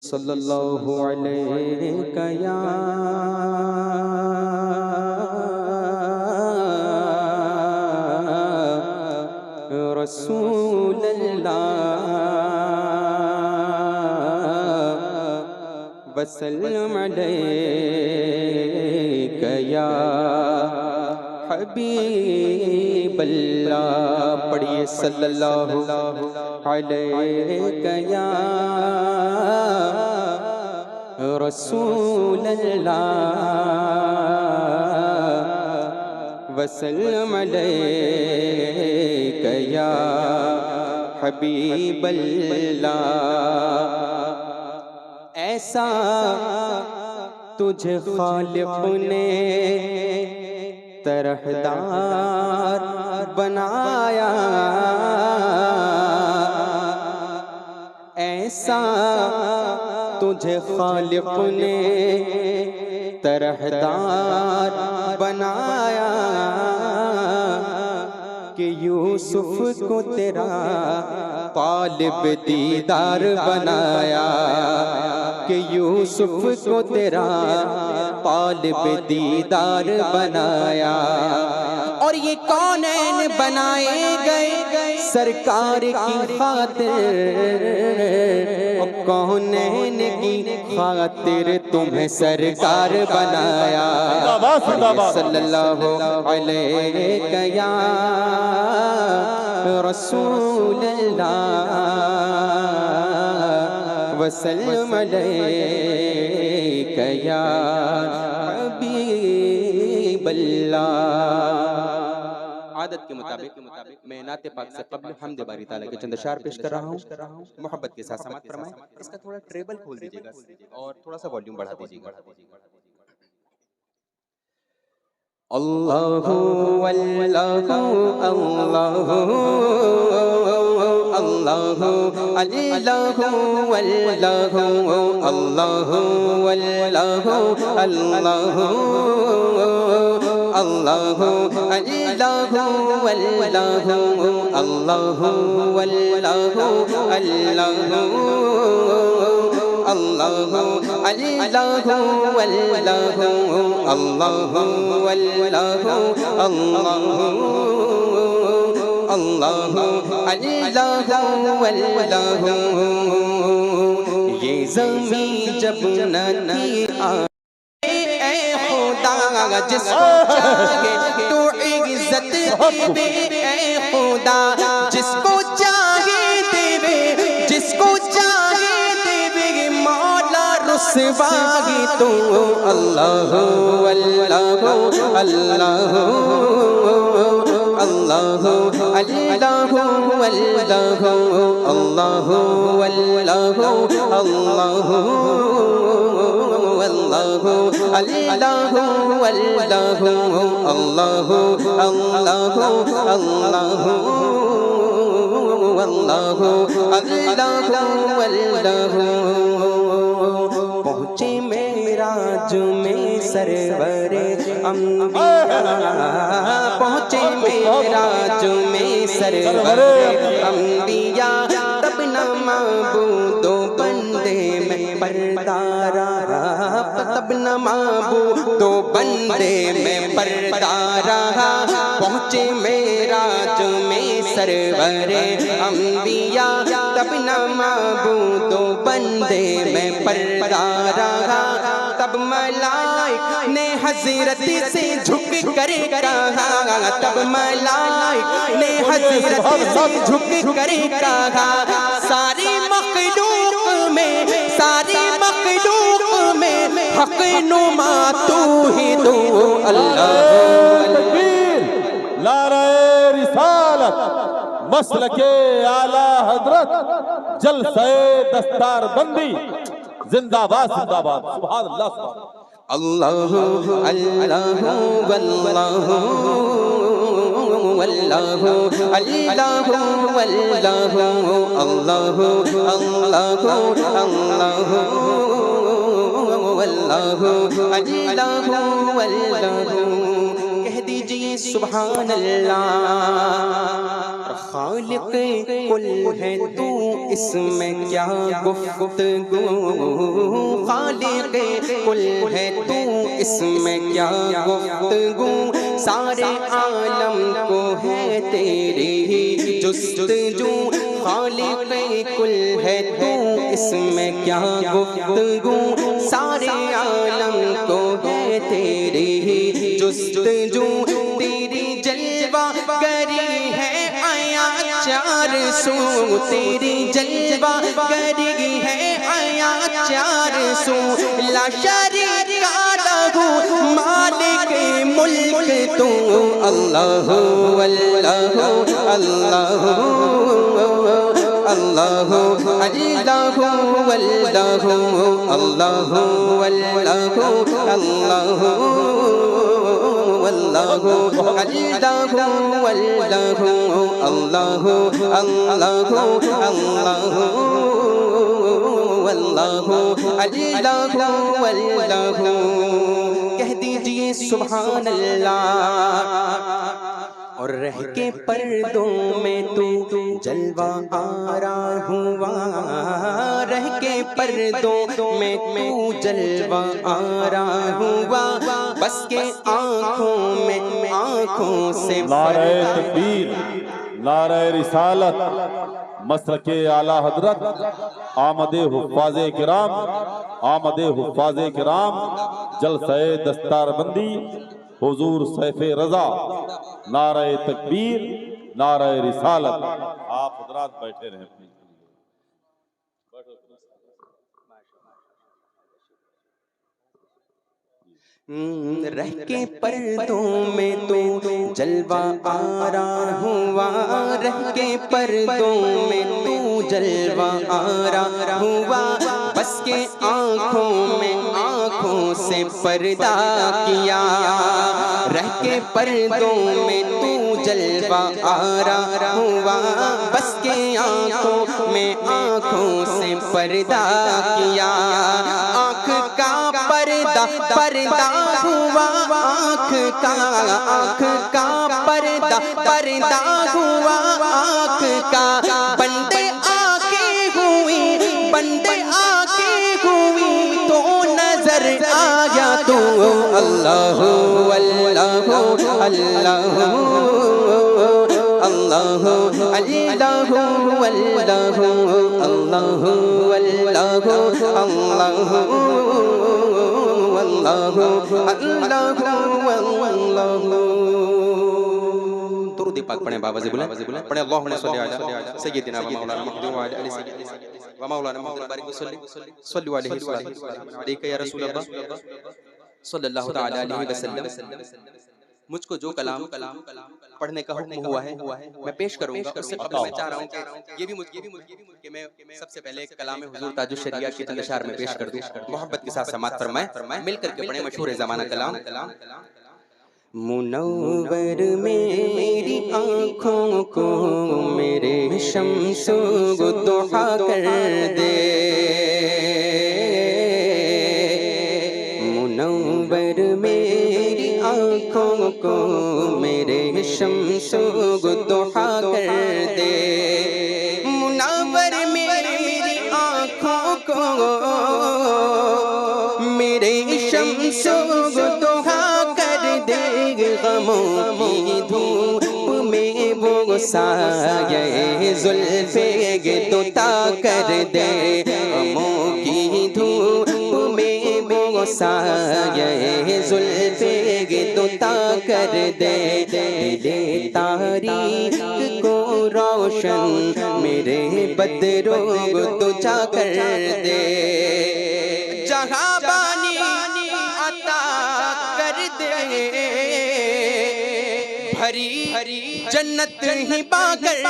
صلی اللہ علیہ یا رسول اللہ وسلم علیک یا حبیب اللہ۔ پڑھیے صلی اللہ علیک یا رسول اللہ وسلم علیک یا حبیب اللہ۔ ایسا تجھے خالق نے طرحدار بنایا، ایسا تجھے خالق نے طرحدار بنایا کہ یوسف کو تیرا طالب دیدار بنایا، کہ یوسف کو تیرا طالب دیدار بنایا۔ اور یہ کونین بنائے گئے سرکار کی خاطر، اور کونین کی خاطر تمہیں سرکار بنایا۔ صلی اللہ علیہ یا رسول اللہ وسلم علیک یا حبیب اللہ۔ عادت کے مطابق میں نعت پاک سے قبل حمد باری تعالیٰ کے چند اشعار پیش کر رہا ہوں، محبت کے ساتھ سماعت فرمائیں۔ اس کا تھوڑا ٹریبل کھول دیجیے گا اور تھوڑا سا والیوم بڑھا دیجیے گا۔ اللہ اللہ اللہ اللہ اللہ اللہ اللہ اللہ اللہ اللہ یہ زمین جب نہ تھی اے خدا جس کو چاہے تو عزت دے، اے خدا جس کو چاہے دے، جس کو چاہے دے مولا رسوائی تو۔ اللہ اللہ اللہ اللہ اللہ اللہ اللہ پہنچے معراج میں سرور انبیاء، پہنچے معراج میں سرور انبیاء، تب نہ معبود و بندے میں پردہ رہا، تب نہ معبود و بندے میں پردہ رہا۔ پہنچے معراج میں سرور انبیاء، تب نہ معبود و بندے میں پردہ رہا۔ تب ملائک نے حضرت سے جھک کر کہا، تب ملائک نے حضرت سے جھک کر کہا، ساری مخلوق میں، ساری مخلوق میں حق نما تو ہی تو۔ اللہ نعرہ رسالت، مسلک اعلی حضرت، جلسہ دستار بندی، زندہ باد زندہ باد، سبحان اللہ سبحان اللہ اللہ واللہ واللہ اللہ واللہ اللہ اللہ اللہ واللہ اللہ واللہ۔ کہہ دیجئے سبحان اللہ، خالق کل ہے تو اس میں کیا گفتگو، خالق کل ہے تو اس میں کیا گفتگو، سارے عالم کو ہے تیری ہی جستجو، خالق کل ہے تو اس میں کیا گفتگو، سارے عالم کو ہے تیری ہی جستجو، تیری جلوہ گری ہے آیا 400، تیری جلوہ گری ہے آیا 400، لا شریک لہ مالک ملک تو، اللہ اللہ اللہ اللہ اللہ واللہ اللہ واللہ اللہ واللہ اللہ واللہ اللہ اللہ اللہ واللہ اللہ واللہ، کہہ دیجئے سبحان اللہ، اور رہ کے پردوں میں تو جلوہ آرا ہوا، رہ کے پردوں میں تو جلوہ آرا ہوا، بس کے آنکھوں میں آنکھوں سے نعرہ تکبیر، نعرہ رسالت، مسلک اعلیٰ حضرت، آمد حفاظ کرام، آمد حفاظ کرام، جلسہ دستار بندی حضور سیف رضا، نعرہ تکبیر، نعرہ رسالت۔ آپ حضرات بیٹھے رہیں اپنی رہ کے پردوں میں تو جلوہ آرا ہوا، رہ کے پردوں میں تو جلوہ آرا ہوا، بس کے آنکھوں میں آنکھوں سے پردہ کیا، رہ کے پردوں میں تو جلوہ آرا ہوا، بس کے آنکھوں میں آنکھوں سے پردہ کیا، آنکھ کا پردہ پردہ ہوا، آنکھ کا پردہ پردہ ہوا، آنکھ کا بندے آنکھیں ہوئی، بندے آنکھیں ہوئی تو نظر آیا تو، اللہ اللہ اللہ اللہ اللہ واللہ اللہ واللہ اللہ واللہ اللہ واللہ۔ درود پاک پڑھیں بابا سے بلیں، پڑھیں اللہم صلی علی سیدنا و مولانا محمد و علی سیدنا و مولانا محمد بارک وسلم، صلو علیہ علیکہ یا رسول اللہ صلی اللہ تعالی علیہ وسلم۔ مجھ کو جو کلام پڑھنے کا حکم ہوا ہے میں پیش کروں گا، اس سے قبل میں چاہ رہا ہوں کہ یہ بھی مجھ کہ میں سب سے پہلے کلام حضور تاج الشریعہ کی چند اشعار میں پیش کر دوں، محبت کے ساتھ سماعت فرمائیں، مل کر کے پڑھیں مشہور زمانہ کلام۔ منور میری آنکھوں کو میرے شمس ضحیٰ کر دے، منور میری آنکھوں کو میرے شمس ضحیٰ کر دے، منور میری آنکھوں کو میرے شمس ضحیٰ کر دے، غموں کی دھوپ میں وہ سایہ زلف گدتا کر دے، غموں کی دھوپ میں وہ سایہ زلف گدتا کر دے، دل تاریک کو روشن میرے بدرو دجا کر دے، جہاں بانی عطا کر دے، بھری جنت ہی با کر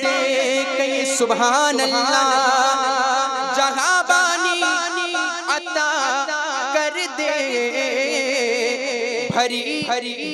دے، کہیں سبحان اللہ، جہاں بانی عطا کر دے، بھری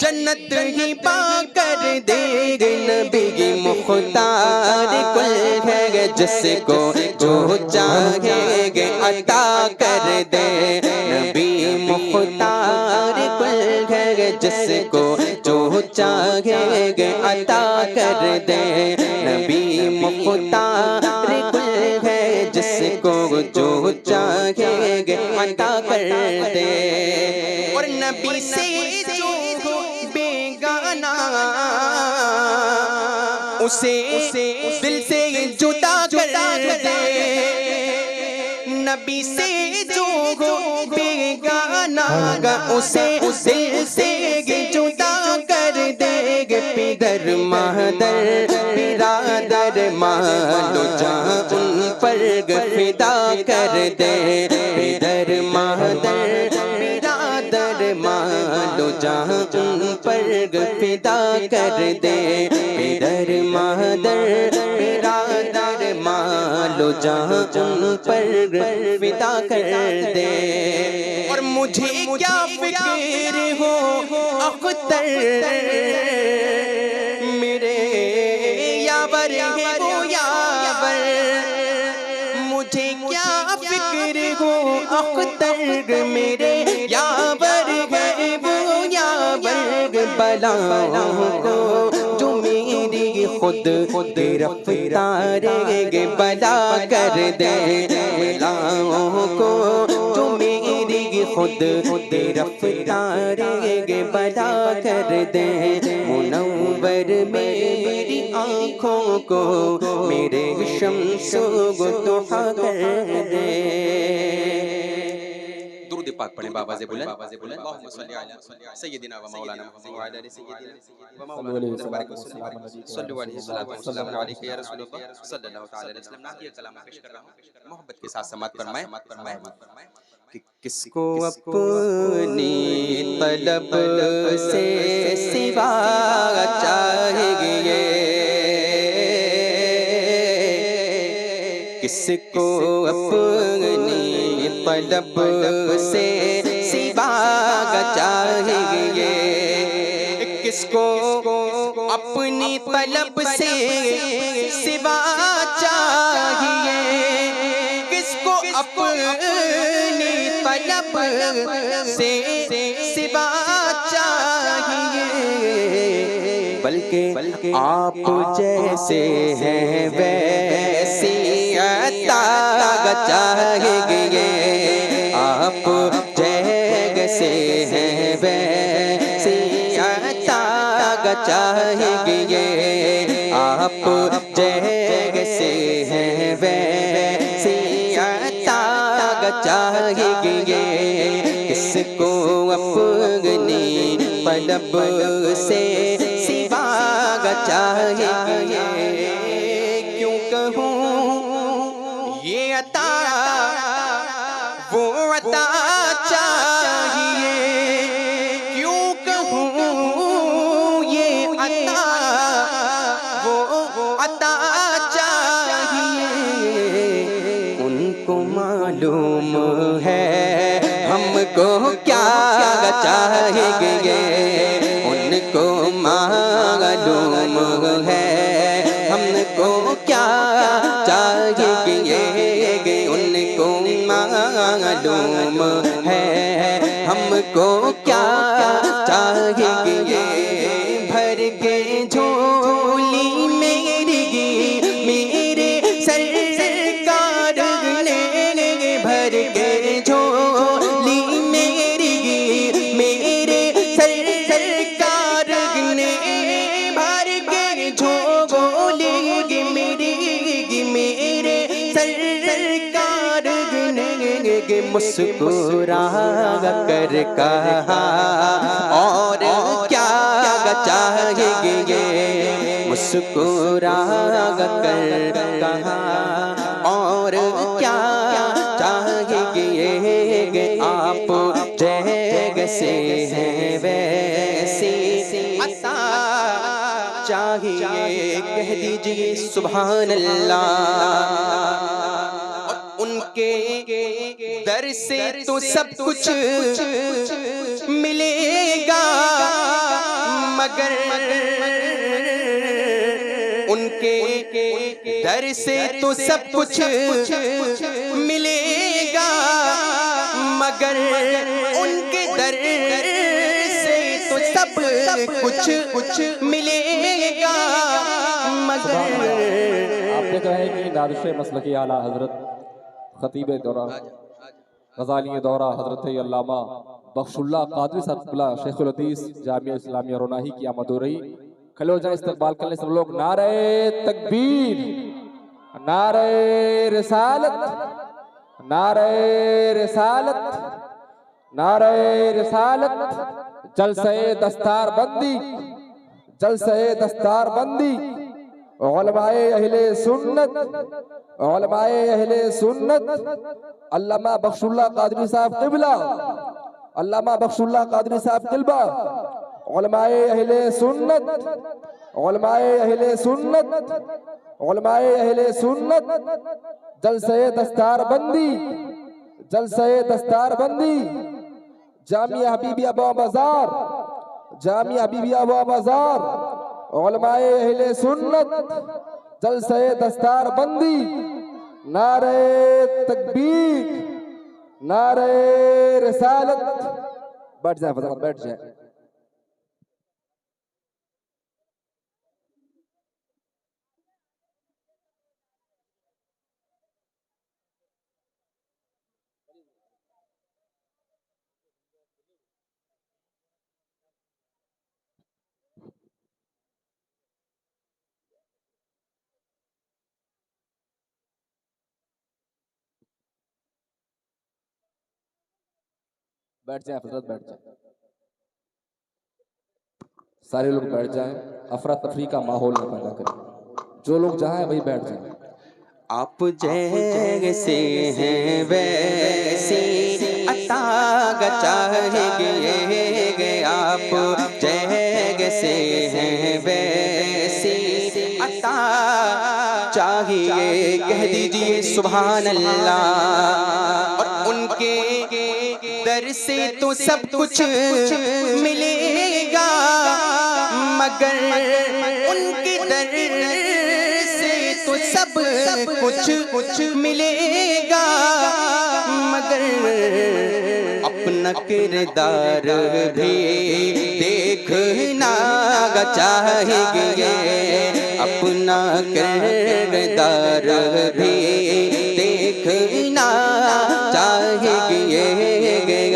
جنت ہی پا کر دے، نبی مختار کل ہے جس کو جو چاہے گے عطا کر دے، نبی مختار کل ہے جس کو جو چاہے گے عطا کر دے، نبی مختار کل چاہے گے عطا کر دے، اور نبی سے جو ہو بیگانہ اسے دل سے جدا کر دے، نبی سے جو ہو بیگانہ اسے دل سے جدا کر دے گے، پدر مادر برادر مال و جان ان پر فدا کر دے، پدر مادر برادر مال و جان ان پر فدا کر دے، پدر مادر برادر مال و جان ان پر فدا کر دے، اور مجھے کیا فکر ہو اختر میرے یاور ہے وہ یاور، مجھے کیا فکر ہو اختر میرے یاور ہے وہ یاور، بلاؤں کو جو میری خود گرفتار ہے بلا کر دے، بلاؤں کو جو میری خود گرفتار ہے بلا کر دے، منور میری آنکھوں کو میرے شمس و ضحیٰ کر دے۔ درود پاک پڑھیں بابا سے بلند، اللہم صلی علی سیدنا و مولانا محمد وعلی آل سیدنا و مولانا محمد بارک وسلم، صلو علیہ وسلم علیکہ یا رسول اللہ صلی اللہ تعالی علیہ وسلم۔ نعت یہ کلام پیش کر رہا ہوں، محبت کے ساتھ سماعت فرمائیں کہ کس کو اپنی طلب سے سوا چاہیے، کس کو اپنی طلب سے سوا چاہیے، کس کو اپنی طلب سے سوا چاہیے، کس کو اپنی طلب سے سوا چاہیے، بلکہ آپ جیسے ہیں ویسی عطا چاہیے، آپ جیسے ہیں ویسی عطا چاہیے، آپ جیسے ہیں ویسی عطا چاہیے، کس کو اپنی طلب سے سوا چاہیے، کیوں کہوں یہ عطا وہ عطا چاہیے، کیوں کہوں یہ عطا وہ عطا چاہیے، ان کو معلوم ہے ہم کو کیا چاہیے، ان کو معلوم ہے ہم کو کیا چاہیے، ان کو معلوم ہے ہم کو کیا چاہیے، بھر کے جھولی میرے سرکار نے، بھر کے جھولی میرے سرکار نے، بھر کے جھولی میرے سرکار نے، مسکرا کر کہا اور کیا چاہیے، مسکرا کر کہا اور کیا چاہیے، آپ جیسے ہیں ویسی عطا چاہیے، کہہ دیجئے سبحان اللہ، ان کے در سے تو سب کچھ ملے گا، مگر ان کے در سے تو سب کچھ ملے گا، مگر ان کے در سے تو سب کچھ ملے گا، مگر آپ دیکھ رہے ہیں کہ دارش مسلکی اعلیٰ حضرت خطیب دوران غزالی دورہ حضرت علامہ بخش اللہ قادری صاحب قبلہ شیخ الحدیث جامعہ اسلامیہ روناہی کی آمد ہو رہی. کھلے ہو جائیں استقبال کرنے سب لوگ. نعرہ تکبیر، نعرہ رسالت، نعرہ رسالت، نعرہ رسالت. جلسہ دستار بندی، جلسہ دستار بندی. علماء اہل سنت، علماء اہل سنت علامہ بخش اللہ قادری صاحب قبلہ، علامہ بخش اللہ قادری صاحب قبلہ. علماء اہل سنت، علماء اہل سنت، علماء اہل سنت. جلسہ دستار بندی، جلسہ دستار بندی. جامعہ حبیبیہ ابو بازار، جامعہ حبیبیہ ابو بازار. علماء اہل سنت جلسہ دستار بندی. نعرہ تکبیر، نعرہ رسالت. بیٹھ جائیں فضلات، بیٹھ جائیں. بیٹھ جائیں حضرت، بیٹھ جائیں. سارے لوگ بیٹھ جائیں، افراتفری کا ماحول نہ پیدا کریں. جو لوگ جہاں ہیں وہی بیٹھ جائیں. آپ جیسے ہیں ویسی عطا چاہیے گے، آپ جیسے ہیں ویسی عطا چاہیے. کہہ دیجئے سبحان اللہ. اور ان کے در سے تو سب کچھ ملے گا، مگر ان کے در سے تو سب کچھ ملے گا، مگر اپنا کردار بھی دیکھنا چاہیے، اپنا کردار بھی دیکھنا چاہیے،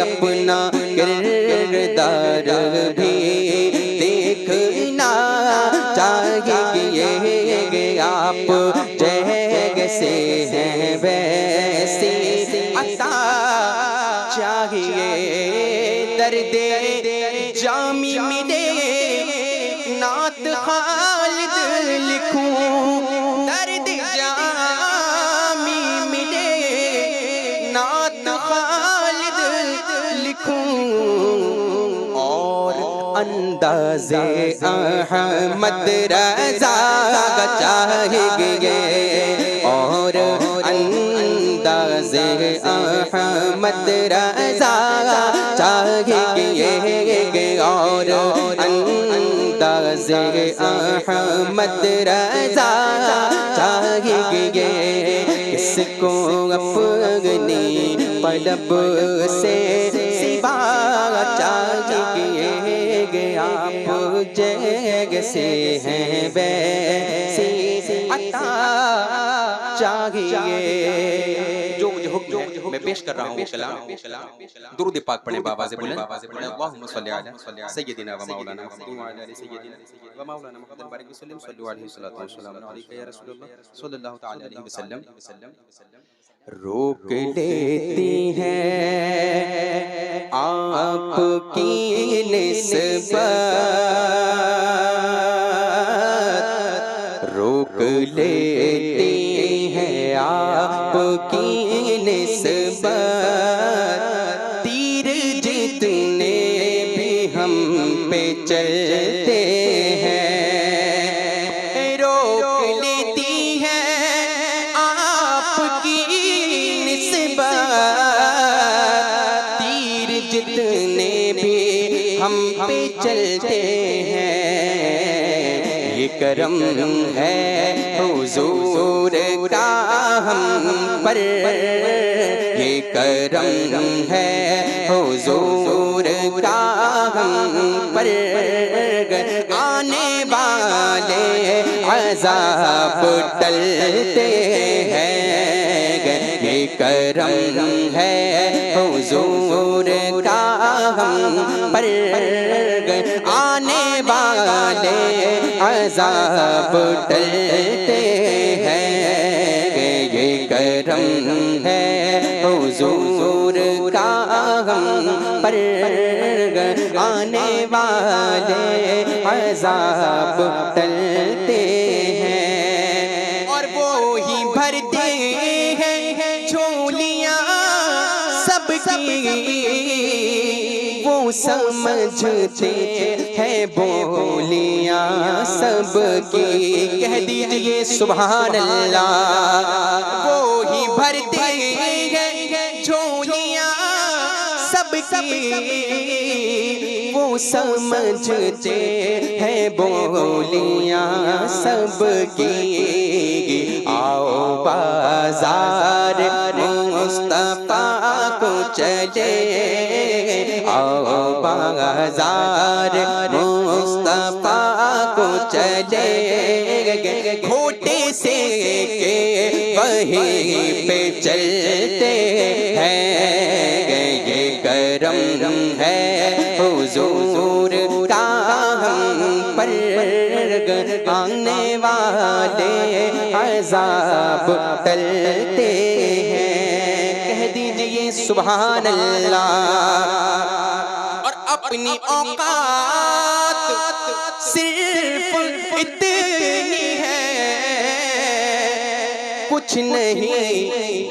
اپنا کردار بھی دیکھنا چاہیے. آپ جیسے ہیں ویسی عطا چاہیے. درد جامی ملے نعت خالد لکھوں، درد جامی ملے نعت خالد لکھوں، اور انداز احمد رضا چاہیے، اور انداز احمد رضا چاہیے، اور انداز احمد رضا چاہیے. کس کو اپنی طلب سے سوا چاہیے، آپ جیسے ہیں ویسی عطا چاہیے. جو مجھے حکم میں پیش کر رہا ہوں کلام، درود پاک پڑھیں بآواز بلند. اللہم صلی علی سیدنا و مولانا محمد وعلی آل سیدنا و مولانا محمد بارک وسلم. صلو علیہ الصلوۃ والسلام علیک یا رسول اللہ صلی اللہ تعالی علیہ وسلم. روک لیتی ہے آپ کی نسبت، روک لیتی ہے آپ کی نسبت. تیر جتنے بھی ہم پہ چلتے ہیں، روک لیتی ہے آپ کی نسبت. تیر جتنے بھی ہم پہ چلتے ہیں، یہ کرم ہے حضور کا ہم پر، یہ کرم ہے حضور کا ہم پر. آنے والے عذاب ٹلتے ہیں، یہ کرم ہے حضور کا ہم پر آنے والے عذاب ٹلتے ہیں، یہ کرم ہے حضور کا ہم پر آنے والے عذاب ٹلتے ہیں، اور وہی بھرتے ہیں جھولیاں سب کی، وہ سمجھتے ہیں بولیاں سب کی، کہہ دیجئے سبحان اللہ، وہی بھرتے ہیں جھولیاں سب کی، وہ سمجھتے ہیں بولیاں سب کی، آؤ بازار مصطفیٰ کو چلے، آؤ بازار مصطفیٰ کو چلے، کھوٹے سے کے وہیں پہ چلتے ہیں، یہ کرم ہے حضور کا ہم پر آنے والے عذاب ٹلتے ہیں، کہہ دیجئے سبحان اللہ، اور اپنی اوقات صرف اتنی ہے، کچھ نہیں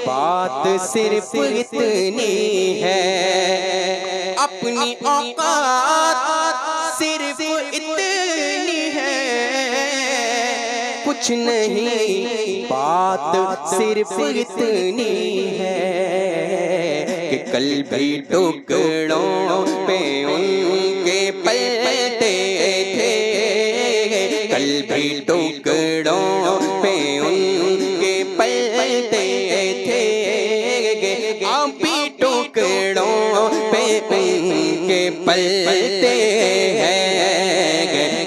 بات صرف اتنی ہے، اپنی اوقات صرف اتنی ہے، کچھ نہیں بات صرف اتنی ہے، کہ کل بھی ٹکڑوں پہ ان کے پلتے تھے، کل بھی ٹکڑوں پہ ان کے پلتے تھے، آپ بھی ٹکڑوں پہ ان کے پلتے ہیں،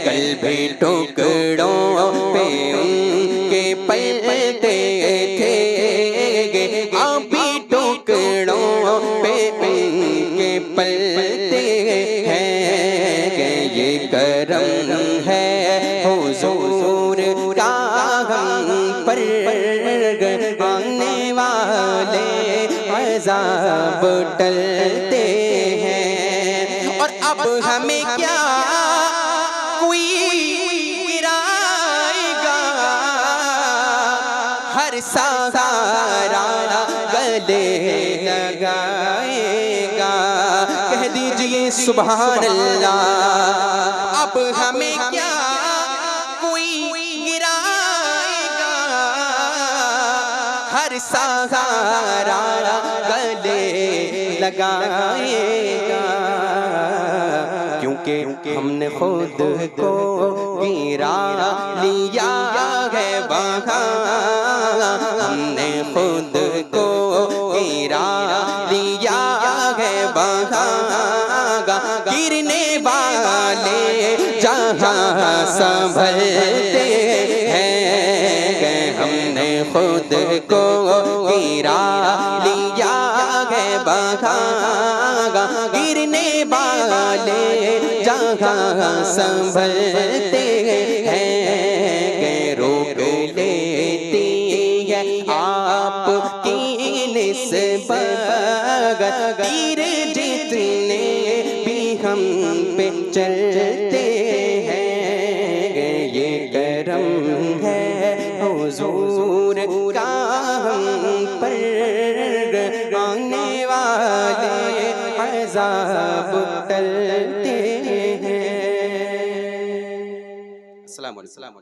کل بھی ٹکڑوں پہ ان کے پلتے تھے، آپ بھی ٹکڑوں پہ ان کے پلتے ہیں، یہ کرم ہے حضور کا ہم پر آنے والے عذاب ٹلتے ہیں، اور اب ہمیں کیا کوئی گرائے گا، ہر سہارا گلے لگائے گا، کہہ دیجئے سبحان اللہ، اب ہمیں کیا کوئی گرائے گا، ہر سہارا گلے لگائے گا، کیونکہ ہم نے خود کو گرا لیا ہے وہاں، ہم نے خود کو گرا لیا ہے وہاں، گرنے والے جہاں سنبھلتے ہیں، ہم نے خود کو گرا لیا ہے وہاں، گرنے والے جہاں سنبھلتے ہیں، روک لیتی ہے آپ کی نسبت، تیر جتنے بھی ہم پہ چلتے ہیں، یہ کرم ہے حضور کا ہم پر آنے والے عذاب ٹلتے ہیں۔ السلام علیکم۔